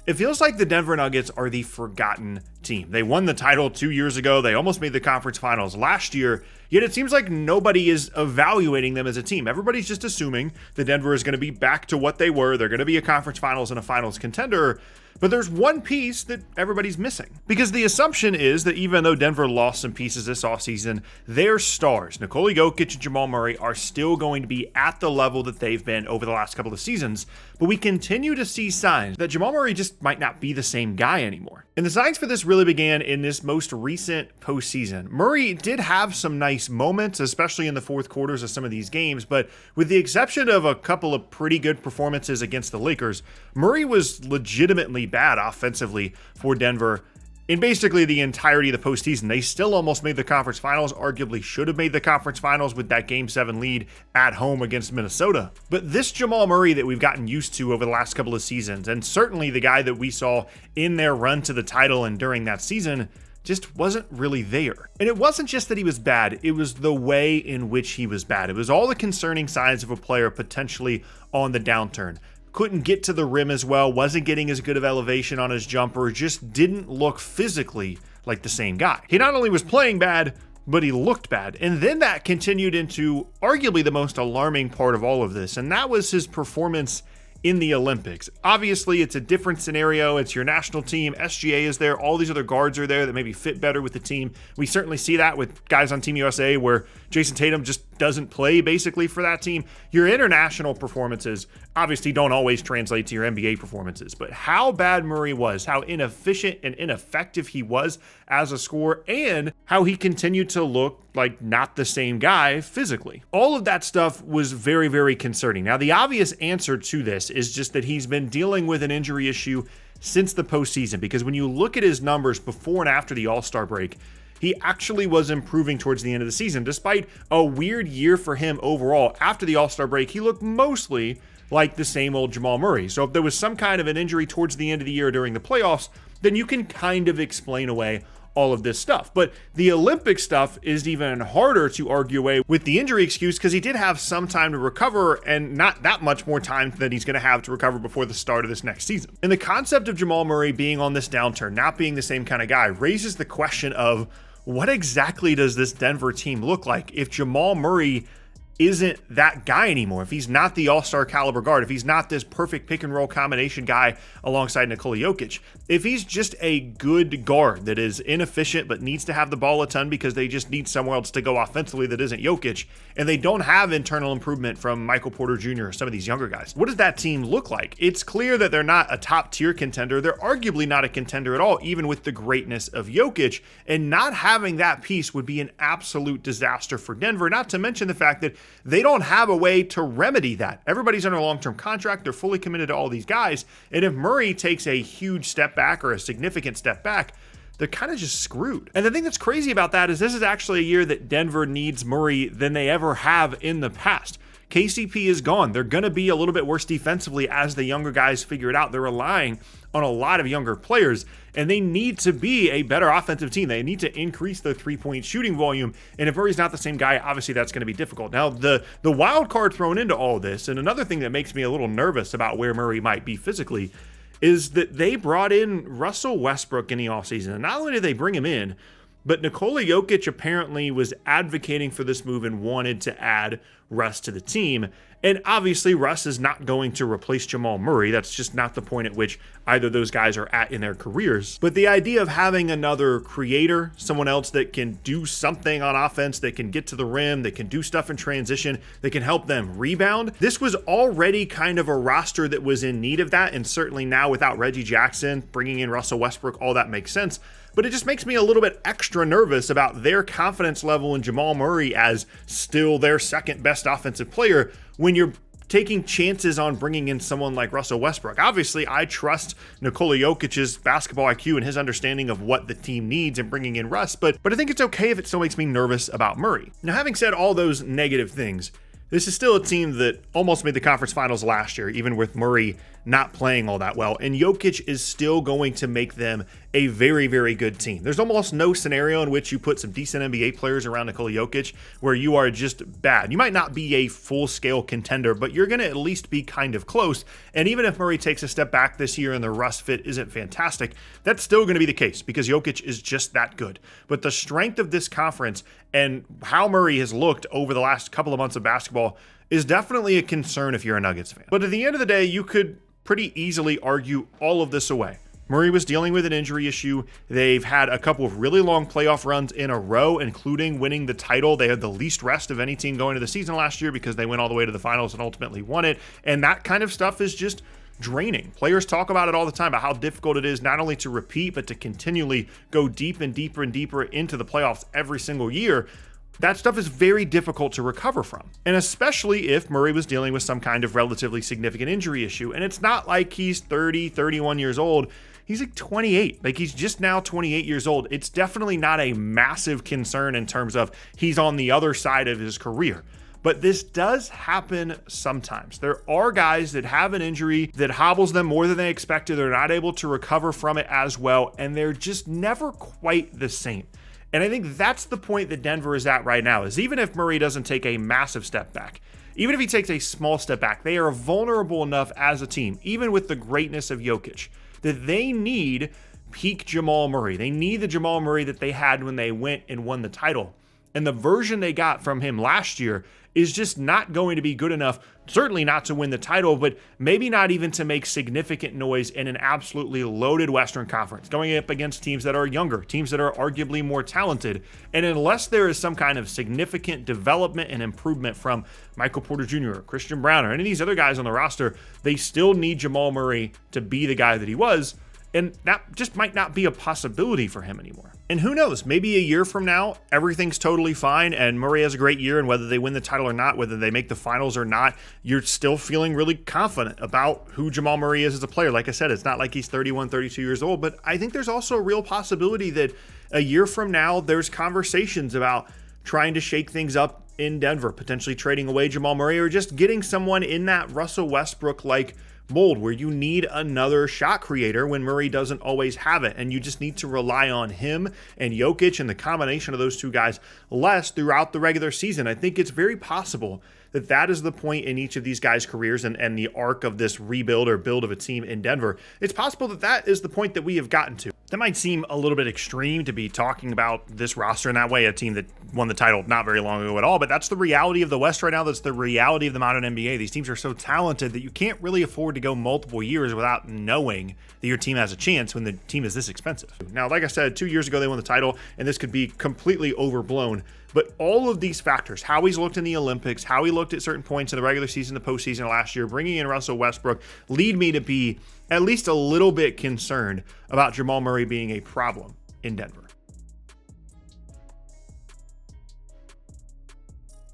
It feels like the Denver Nuggets are the forgotten team. They won the title 2 years ago. They almost made the conference finals last year. Yet it seems like nobody is evaluating them as a team. Everybody's just assuming that Denver is going to be back to what they were. They're going to be a conference finals and a finals contender. But there's one piece that everybody's missing. Because the assumption is that even though Denver lost some pieces this offseason, their stars, Nikola Jokic and Jamal Murray, are still going to be at the level that they've been over the last couple of seasons. But we continue to see signs that Jamal Murray just might not be the same guy anymore. And the signs for this really began in this most recent postseason. Murray did have some nice moments, especially in the fourth quarters of some of these games, but with the exception of a couple of pretty good performances against the Lakers, Murray was legitimately bad offensively for Denver in basically the entirety of the postseason. They still almost made the conference finals, arguably should have made the conference finals with that Game 7 lead at home against Minnesota. But this Jamal Murray that we've gotten used to over the last couple of seasons, and certainly the guy that we saw in their run to the title and during that season, just wasn't really there. And it wasn't just that he was bad, it was the way in which he was bad. It was all the concerning signs of a player potentially on the downturn. Couldn't get to the rim as well, wasn't getting as good of elevation on his jumper, just didn't look physically like the same guy. He not only was playing bad, but he looked bad. And then that continued into arguably the most alarming part of all of this, and that was his performance in the Olympics. Obviously, it's a different scenario. It's your national team. SGA is there. All these other guards are there that maybe fit better with the team. We certainly see that with guys on Team USA where Jason Tatum just doesn't play basically for that team. Your international performances obviously don't always translate to your NBA performances, but how bad Murray was, how inefficient and ineffective he was as a scorer, and how he continued to look like not the same guy physically. All of that stuff was very, very concerning. Now, the obvious answer to this is just that he's been dealing with an injury issue since the postseason, because when you look at his numbers before and after the All-Star break, he actually was improving towards the end of the season. Despite a weird year for him overall, after the All-Star break, he looked mostly like the same old Jamal Murray. So if there was some kind of an injury towards the end of the year during the playoffs, then you can kind of explain away all of this stuff. But the Olympic stuff is even harder to argue away with the injury excuse, because he did have some time to recover and not that much more time that he's going to have to recover before the start of this next season. And the concept of Jamal Murray being on this downturn, not being the same kind of guy, raises the question of what exactly does this Denver team look like if Jamal Murray isn't that guy anymore, if he's not the all-star caliber guard, if he's not this perfect pick and roll combination guy alongside Nikola Jokic, if he's just a good guard that is inefficient but needs to have the ball a ton because they just need somewhere else to go offensively that isn't Jokic, and they don't have internal improvement from Michael Porter Jr. or some of these younger guys, what does that team look like? It's clear that they're not a top tier contender. They're arguably not a contender at all, even with the greatness of Jokic, and not having that piece would be an absolute disaster for Denver, not to mention the fact that they don't have a way to remedy that. Everybody's under a long-term contract. They're fully committed to all these guys. And if Murray takes a huge step back or a significant step back, they're kind of just screwed. And the thing that's crazy about that is this is actually a year that Denver needs Murray than they ever have in the past. KCP is gone. They're going to be a little bit worse defensively as the younger guys figure it out. They're relying on a lot of younger players, and they need to be a better offensive team. They need to increase their three-point shooting volume, and if Murray's not the same guy, obviously that's going to be difficult. Now, the wild card thrown into all this, and another thing that makes me a little nervous about where Murray might be physically, is that they brought in Russell Westbrook in the offseason. And not only did they bring him in, but Nikola Jokic apparently was advocating for this move and wanted to add Russ to the team. And obviously, Russ is not going to replace Jamal Murray. That's just not the point at which either of those guys are at in their careers. But the idea of having another creator, someone else that can do something on offense, that can get to the rim, that can do stuff in transition, that can help them rebound, this was already kind of a roster that was in need of that. And certainly now without Reggie Jackson, bringing in Russell Westbrook, all that makes sense. But it just makes me a little bit extra nervous about their confidence level in Jamal Murray as still their second best offensive player when you're taking chances on bringing in someone like Russell Westbrook. Obviously, I trust Nikola Jokic's basketball IQ and his understanding of what the team needs in bringing in Russ, but I think it's okay if it still makes me nervous about Murray. Now, having said all those negative things, this is still a team that almost made the conference finals last year, even with Murray not playing all that well. And Jokic is still going to make them a very, very good team. There's almost no scenario in which you put some decent NBA players around Nikola Jokic where you are just bad. You might not be a full-scale contender, but you're going to at least be kind of close. And even if Murray takes a step back this year and the rust fit isn't fantastic, that's still going to be the case because Jokic is just that good. But the strength of this conference and how Murray has looked over the last couple of months of basketball is definitely a concern if you're a Nuggets fan. But at the end of the day, you could pretty easily argue all of this away. Murray was dealing with an injury issue. They've had a couple of really long playoff runs in a row, including winning the title. They had the least rest of any team going into the season last year because they went all the way to the finals and ultimately won it. And that kind of stuff is just draining. Players talk about it all the time, about how difficult it is not only to repeat, but to continually go deep and deeper and deeper into the playoffs every single year. That stuff is very difficult to recover from. And especially if Murray was dealing with some kind of relatively significant injury issue. And it's not like he's 30, 31 years old. He's like 28. Like he's just now 28 years old. It's definitely not a massive concern in terms of he's on the other side of his career. But this does happen sometimes. There are guys that have an injury that hobbles them more than they expected. They're not able to recover from it as well. And they're just never quite the same. And I think that's the point that Denver is at right now, is even if Murray doesn't take a massive step back, even if he takes a small step back, they are vulnerable enough as a team, even with the greatness of Jokic, that they need peak Jamal Murray. They need the Jamal Murray that they had when they went and won the title. And the version they got from him last year is just not going to be good enough, certainly not to win the title, but maybe not even to make significant noise in an absolutely loaded Western Conference, going up against teams that are younger, teams that are arguably more talented. And unless there is some kind of significant development and improvement from Michael Porter Jr. or Christian Brown or any of these other guys on the roster, they still need Jamal Murray to be the guy that he was. And that just might not be a possibility for him anymore. And who knows, maybe a year from now, everything's totally fine and Murray has a great year, and whether they win the title or not, whether they make the finals or not, you're still feeling really confident about who Jamal Murray is as a player. Like I said, it's not like he's 31, 32 years old, but I think there's also a real possibility that a year from now, there's conversations about trying to shake things up in Denver, potentially trading away Jamal Murray or just getting someone in that Russell Westbrook-like mold where you need another shot creator when Murray doesn't always have it, and you just need to rely on him and Jokic and the combination of those two guys less throughout the regular season. I think it's very possible that that is the point in each of these guys' careers and the arc of this rebuild or build of a team in Denver. It's possible that that is the point that we have gotten to. That might seem a little bit extreme to be talking about this roster in that way, a team that won the title not very long ago at all, but that's the reality of the West right now. That's the reality of the modern NBA. These teams are so talented that you can't really afford to go multiple years without knowing that your team has a chance when the team is this expensive. Now, like I said, 2 years ago they won the title, and this could be completely overblown, but all of these factors, how he's looked in the Olympics, how he looked at certain points in the regular season, the postseason last year, bringing in Russell Westbrook, lead me to be at least a little bit concerned about Jamal Murray being a problem in Denver.